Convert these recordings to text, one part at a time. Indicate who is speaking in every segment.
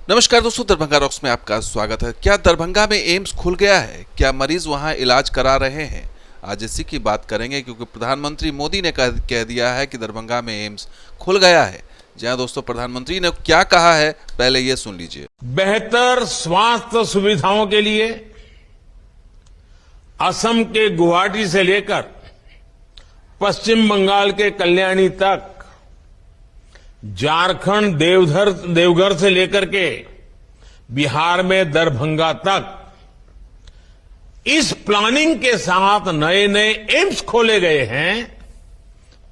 Speaker 1: नमस्कार दोस्तों, दरभंगा रॉक्स में आपका स्वागत है। क्या दरभंगा में एम्स खुल गया है? क्या मरीज वहां इलाज करा रहे हैं? आज इसी की बात करेंगे क्योंकि प्रधानमंत्री मोदी ने कह दिया है कि दरभंगा में एम्स खुल गया है। जी हाँ दोस्तों, प्रधानमंत्री ने क्या कहा है पहले ये सुन लीजिए।
Speaker 2: बेहतर स्वास्थ्य सुविधाओं के लिए असम के गुवाहाटी से लेकर पश्चिम बंगाल के कल्याणी तक, झारखंड देवघर से लेकर के बिहार में दरभंगा तक इस प्लानिंग के साथ नए नए एम्स खोले गए हैं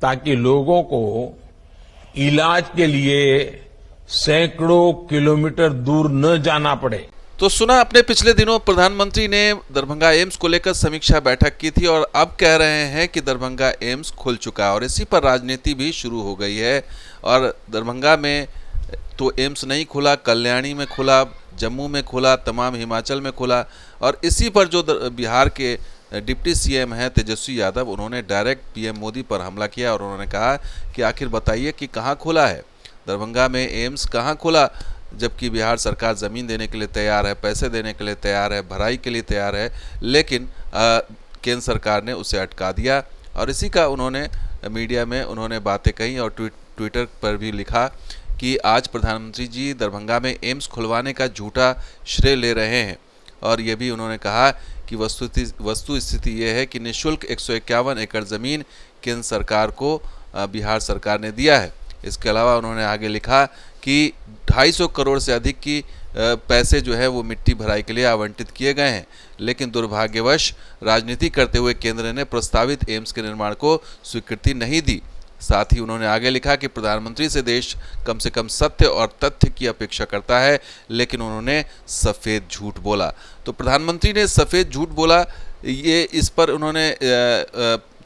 Speaker 2: ताकि लोगों को इलाज के लिए सैकड़ों किलोमीटर दूर न जाना पड़े।
Speaker 1: तो सुना अपने पिछले दिनों प्रधानमंत्री ने दरभंगा एम्स को लेकर समीक्षा बैठक की थी और अब कह रहे हैं कि दरभंगा एम्स खुल चुका है और इसी पर राजनीति भी शुरू हो गई है। और दरभंगा में तो एम्स नहीं खुला, कल्याणी में खुला, जम्मू में खुला, तमाम हिमाचल में खुला। और इसी पर जो बिहार के डिप्टी सीएम हैं तेजस्वी यादव, उन्होंने डायरेक्ट पीएम मोदी पर हमला किया और उन्होंने कहा कि आखिर बताइए कि कहाँ खुला है, दरभंगा में एम्स कहाँ खुला, जबकि बिहार सरकार ज़मीन देने के लिए तैयार है, पैसे देने के लिए तैयार है, भराई के लिए तैयार है, लेकिन केंद्र सरकार ने उसे अटका दिया। और इसी का उन्होंने मीडिया में उन्होंने बातें कही और ट्विटर पर भी लिखा कि आज प्रधानमंत्री जी दरभंगा में एम्स खुलवाने का झूठा श्रेय ले रहे हैं। और ये भी उन्होंने कहा कि वस्तु स्थिति ये है कि निःशुल्क 151 एकड़ ज़मीन केंद्र सरकार को बिहार सरकार ने दिया है। इसके अलावा उन्होंने आगे लिखा कि 250 करोड़ से अधिक की पैसे जो है वो मिट्टी भराई के लिए आवंटित किए गए हैं, लेकिन दुर्भाग्यवश राजनीति करते हुए केंद्र ने प्रस्तावित एम्स के निर्माण को स्वीकृति नहीं दी। साथ ही उन्होंने आगे लिखा कि प्रधानमंत्री से देश कम से कम सत्य और तथ्य की अपेक्षा करता है, लेकिन उन्होंने सफ़ेद झूठ बोला। तो प्रधानमंत्री ने सफ़ेद झूठ बोला, ये इस पर उन्होंने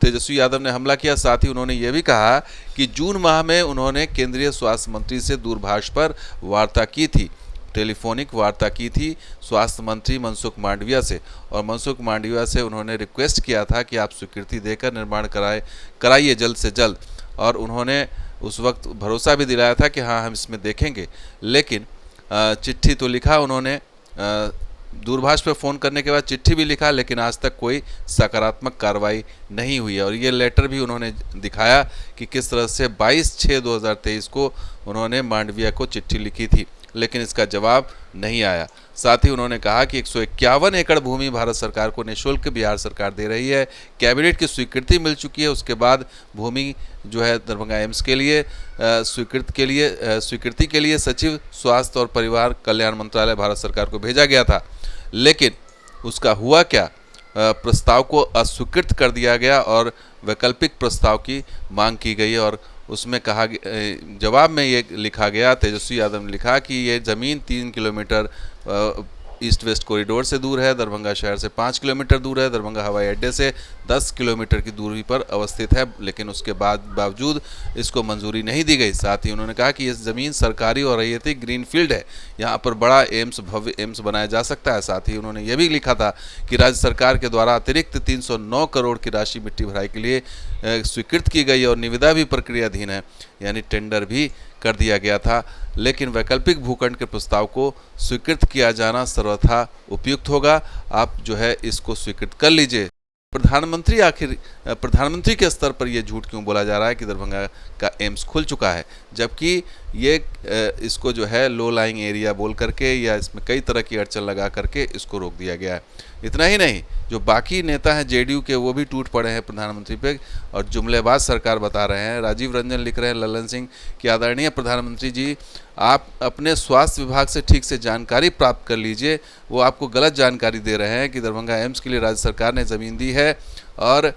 Speaker 1: तेजस्वी यादव ने हमला किया। साथ ही उन्होंने ये भी कहा कि जून माह में उन्होंने केंद्रीय स्वास्थ्य मंत्री से दूरभाष पर वार्ता की थी, टेलीफोनिक वार्ता की थी स्वास्थ्य मंत्री मनसुख मांडविया से, और मनसुख मांडविया से उन्होंने रिक्वेस्ट किया था कि आप स्वीकृति देकर निर्माण कराइए जल्द से जल्द। और उन्होंने उस वक्त भरोसा भी दिलाया था कि हाँ हम इसमें देखेंगे, लेकिन चिट्ठी तो लिखा उन्होंने, दूरभाष पर फ़ोन करने के बाद चिट्ठी भी लिखा, लेकिन आज तक कोई सकारात्मक कार्रवाई नहीं हुई है। और ये लेटर भी उन्होंने दिखाया कि किस तरह से 22/6/2023 को उन्होंने मांडविया को चिट्ठी लिखी थी, लेकिन इसका जवाब नहीं आया। साथ ही उन्होंने कहा कि 151 एकड़ भूमि भारत सरकार को निःशुल्क बिहार सरकार दे रही है, कैबिनेट की स्वीकृति मिल चुकी है। उसके बाद भूमि जो है दरभंगा एम्स के लिए स्वीकृति के लिए सचिव स्वास्थ्य और परिवार कल्याण मंत्रालय भारत सरकार को भेजा गया था, लेकिन उसका हुआ क्या, प्रस्ताव को अस्वीकृत कर दिया गया और वैकल्पिक प्रस्ताव की मांग की गई। और उसमें कहा, जवाब में ये लिखा गया, तेजस्वी यादव ने लिखा कि ये ज़मीन 3 किलोमीटर ईस्ट वेस्ट कॉरिडोर से दूर है, दरभंगा शहर से 5 किलोमीटर दूर है, दरभंगा हवाई अड्डे से 10 किलोमीटर की दूरी पर अवस्थित है, लेकिन उसके बावजूद इसको मंजूरी नहीं दी गई। साथ ही उन्होंने कहा कि ये ज़मीन सरकारी और रैयती ग्रीन फील्ड है, यहाँ पर बड़ा एम्स, भव्य एम्स बनाया जा सकता है। साथ ही उन्होंने ये भी लिखा था कि राज्य सरकार के द्वारा अतिरिक्त 309 करोड़ की राशि मिट्टी भराई के लिए स्वीकृत की गई और निविदा भी प्रक्रियाधीन है, यानी टेंडर भी कर दिया गया था, लेकिन वैकल्पिक भूखंड के प्रस्ताव को स्वीकृत किया जाना सर्वथा उपयुक्त होगा। आप जो है इसको स्वीकृत कर लीजिए। प्रधानमंत्री के स्तर पर यह झूठ क्यों बोला जा रहा है कि दरभंगा का एम्स खुल चुका है, जबकि ये इसको जो है लो लाइंग एरिया बोल करके या इसमें कई तरह की अड़चन लगा करके इसको रोक दिया गया है। इतना ही नहीं, जो बाकी नेता हैं जेडीयू के, वो भी टूट पड़े हैं प्रधानमंत्री पे और जुमलेबाज सरकार बता रहे हैं। राजीव रंजन लिख रहे हैं ललन सिंह कि आदरणीय प्रधानमंत्री जी, आप अपने स्वास्थ्य विभाग से ठीक से जानकारी प्राप्त कर लीजिए, वो आपको गलत जानकारी दे रहे हैं कि दरभंगा एम्स के लिए राज्य सरकार ने ज़मीन दी है और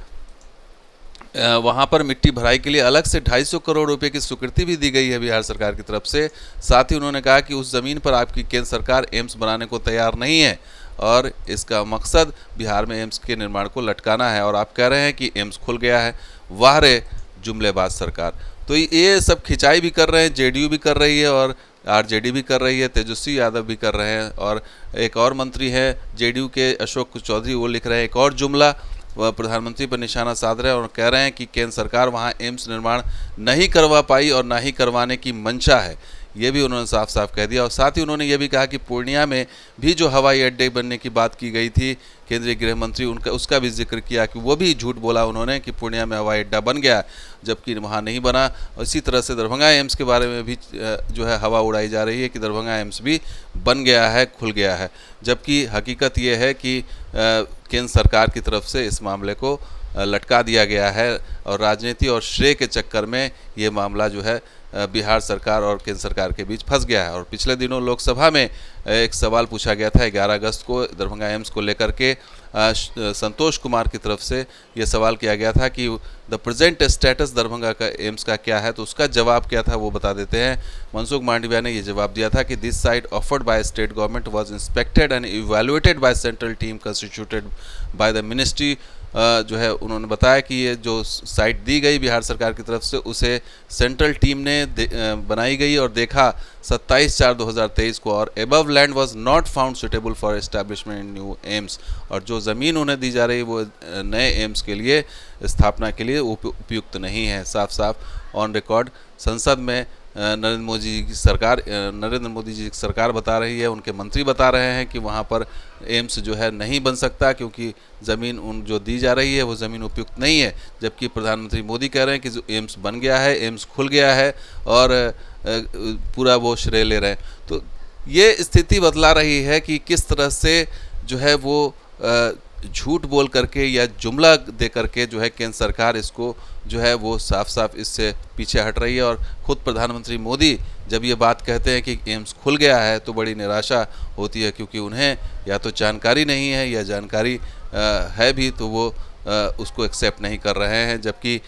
Speaker 1: वहाँ पर मिट्टी भराई के लिए अलग से 250 करोड़ रुपए की स्वीकृति भी दी गई है बिहार सरकार की तरफ से। साथ ही उन्होंने कहा कि उस ज़मीन पर आपकी केंद्र सरकार एम्स बनाने को तैयार नहीं है और इसका मकसद बिहार में एम्स के निर्माण को लटकाना है, और आप कह रहे हैं कि एम्स खुल गया है। वाह रे जुमलेबाज सरकार। तो ये सब खिंचाई भी कर रहे हैं, जेडीयू भी कर रही है और आरजेडी भी कर रही है, तेजस्वी यादव भी कर रहे हैं, और एक और मंत्री हैं जेडीयू के अशोक चौधरी, वो लिख रहे हैं एक और जुमला, वह प्रधानमंत्री पर निशाना साध रहे हैं और कह रहे हैं कि केंद्र सरकार वहां एम्स निर्माण नहीं करवा पाई और ना ही करवाने की मंशा है। ये भी उन्होंने साफ साफ कह दिया। और साथ ही उन्होंने ये भी कहा कि पूर्णिया में भी जो हवाई अड्डे बनने की बात की गई थी, केंद्रीय गृह मंत्री उनका उसका भी जिक्र किया कि वो भी झूठ बोला उन्होंने कि पूर्णिया में हवाई अड्डा बन गया, जबकि वहाँ नहीं बना। और इसी तरह से दरभंगा एम्स के बारे में भी जो है हवा उड़ाई जा रही है कि दरभंगा एम्स भी बन गया है, खुल गया है, जबकि हकीकत ये है कि केंद्र सरकार की तरफ से इस मामले को लटका दिया गया है और राजनीति और श्रेय के चक्कर में ये मामला जो है बिहार सरकार और केंद्र सरकार के बीच फंस गया है। और पिछले दिनों लोकसभा में एक सवाल पूछा गया था 11 अगस्त को दरभंगा एम्स को लेकर के संतोष कुमार की तरफ से ये सवाल किया गया था कि द प्रेजेंट स्टेटस दरभंगा का एम्स का क्या है, तो उसका जवाब क्या था वो बता देते हैं। मनसुख मांडविया ने ये जवाब दिया था कि this site offered by state government was inspected and evaluated by central team constituted by the ministry. जो है उन्होंने बताया कि ये जो साइट दी गई बिहार सरकार की तरफ से उसे सेंट्रल टीम ने बनाई गई और देखा 27/4/2023 को, और above land was not found suitable for establishment in new AIIMS. और जो ज़मीन उन्हें दी जा रही वो नए एम्स के लिए स्थापना के लिए उपयुक्त नहीं है। साफ साफ ऑन रिकॉर्ड संसद में नरेंद्र मोदी जी की सरकार बता रही है, उनके मंत्री बता रहे हैं कि वहाँ पर एम्स जो है नहीं बन सकता क्योंकि ज़मीन जो दी जा रही है वो ज़मीन उपयुक्त नहीं है, जबकि प्रधानमंत्री मोदी कह रहे हैं कि जो एम्स बन गया है, एम्स खुल गया है और पूरा वो श्रेय ले रहे हैं। तो ये स्थिति बतला रही है कि किस तरह से जो है वो झूठ बोल करके या जुमला दे करके जो है केंद्र सरकार इसको जो है वो साफ साफ इससे पीछे हट रही है। और ख़ुद प्रधानमंत्री मोदी जब ये बात कहते हैं कि एम्स खुल गया है तो बड़ी निराशा होती है, क्योंकि उन्हें या तो जानकारी नहीं है या जानकारी है भी तो वो उसको एक्सेप्ट नहीं कर रहे हैं। जबकि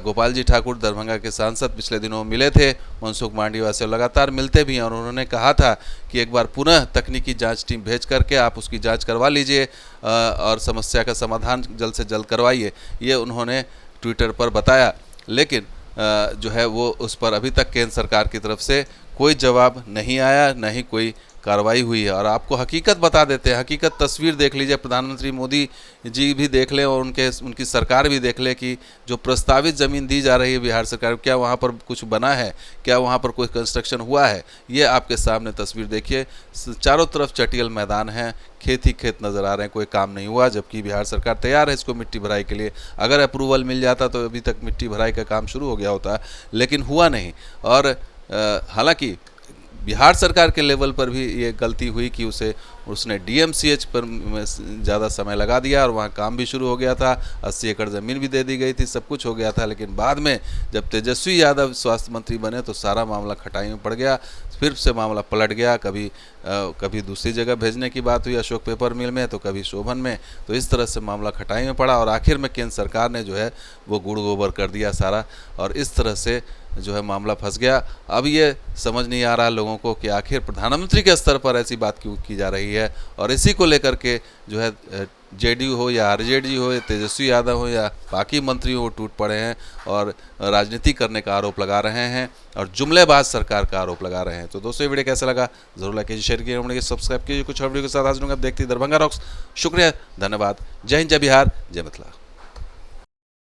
Speaker 1: गोपाल जी ठाकुर दरभंगा के सांसद पिछले दिनों मिले थे मनसुख मांडविया से, लगातार मिलते भी हैं, और उन्होंने कहा था कि एक बार पुनः तकनीकी जांच टीम भेज करके आप उसकी जांच करवा लीजिए और समस्या का समाधान जल्द से जल्द करवाइए, ये उन्होंने ट्विटर पर बताया। लेकिन जो है वो उस पर अभी तक केंद्र सरकार की तरफ से कोई जवाब नहीं आया, न ही कोई कार्रवाई हुई है। और आपको हकीकत बता देते हैं, हकीकत तस्वीर देख लीजिए, प्रधानमंत्री मोदी जी भी देख लें और उनकी सरकार भी देख ले कि जो प्रस्तावित ज़मीन दी जा रही है बिहार सरकार, क्या वहाँ पर कुछ बना है, क्या वहाँ पर कोई कंस्ट्रक्शन हुआ है। ये आपके सामने तस्वीर देखिए, चारों तरफ चटियल मैदान है, खेत ही खेत नज़र आ रहे हैं, कोई काम नहीं हुआ, जबकि बिहार सरकार तैयार है इसको मिट्टी भराई के लिए। अगर अप्रूवल मिल जाता तो अभी तक मिट्टी भराई का काम शुरू हो गया होता, लेकिन हुआ नहीं। और हालांकि बिहार सरकार के लेवल पर भी ये गलती हुई कि उसने डीएमसीएच पर ज़्यादा समय लगा दिया और वहाँ काम भी शुरू हो गया था, 80 एकड़ ज़मीन भी दे दी गई थी, सब कुछ हो गया था। लेकिन बाद में जब तेजस्वी यादव स्वास्थ्य मंत्री बने तो सारा मामला खटाई में पड़ गया, फिर से मामला पलट गया। कभी दूसरी जगह भेजने की बात हुई अशोक पेपर मिल में, तो कभी शोभन में, तो इस तरह से मामला खटाई में पड़ा और आखिर में केंद्र सरकार ने जो है वो गुड़ गोबर कर दिया सारा, और इस तरह से जो है मामला फंस गया। अब ये समझ नहीं आ रहा लोगों को कि आखिर प्रधानमंत्री के स्तर पर ऐसी बात क्यों की जा रही है, और इसी को लेकर के जो है जेडीयू हो या आरजेडी हो या तेजस्वी यादव हो या बाकी मंत्री हो टूट पड़े हैं और राजनीति करने का आरोप लगा रहे हैं और जुमलेबाज सरकार का आरोप लगा रहे हैं। तो दोस्तों ये वीडियो कैसा लगा जरूर लाइक कीजिए, शेयर कीजिए, सब्सक्राइब कीजिए। कुछ और वीडियो के साथ हाजिर होंगे, आप देखते हैं दरभंगा रॉक्स। शुक्रिया, धन्यवाद, जय हिंद, जय बिहार, जय मिथिला।